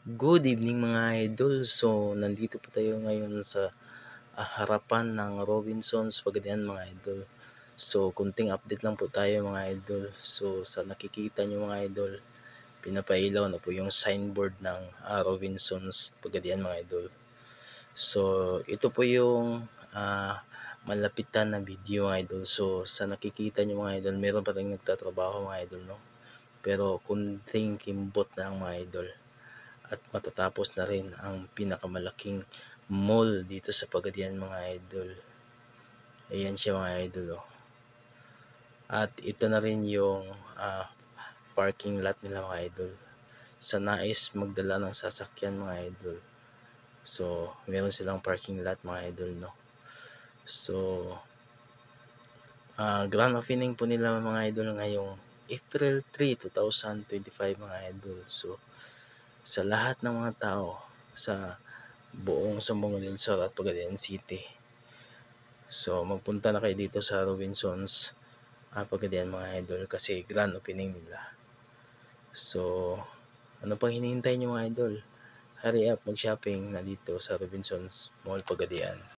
Good evening mga idol. So, nandito po tayo ngayon sa harapan ng Robinsons Pagadian mga idol. So, kunting update lang po tayo mga idol. So, sa nakikita nyo mga idol, pinapailaw na po yung signboard ng Robinsons Pagadian mga idol. So, ito po yung malapitan na video mga idol. So, sa nakikita nyo mga idol, meron pa rin nagtatrabaho mga idol, no? Pero kunting kimbot na lang mga idol. At matatapos na rin ang pinakamalaking mall dito sa Pagadian mga idol. Ayan siya mga idol. At ito na rin yung parking lot nila mga idol. Sa nais magdala ng sasakyan mga idol. So, meron silang parking lot mga idol, no? So, grand opening po nila mga idol ngayong April 3, 2025 mga idol. So, sa lahat ng mga tao sa buong Sumbong Lungsod at Pagadian City. So, magpunta na kayo dito sa Robinsons Pagadian mga idol kasi grand opening nila. So, ano pang hinihintay nyo mga idol? Hurry up mag-shopping na dito sa Robinsons Mall Pagadian.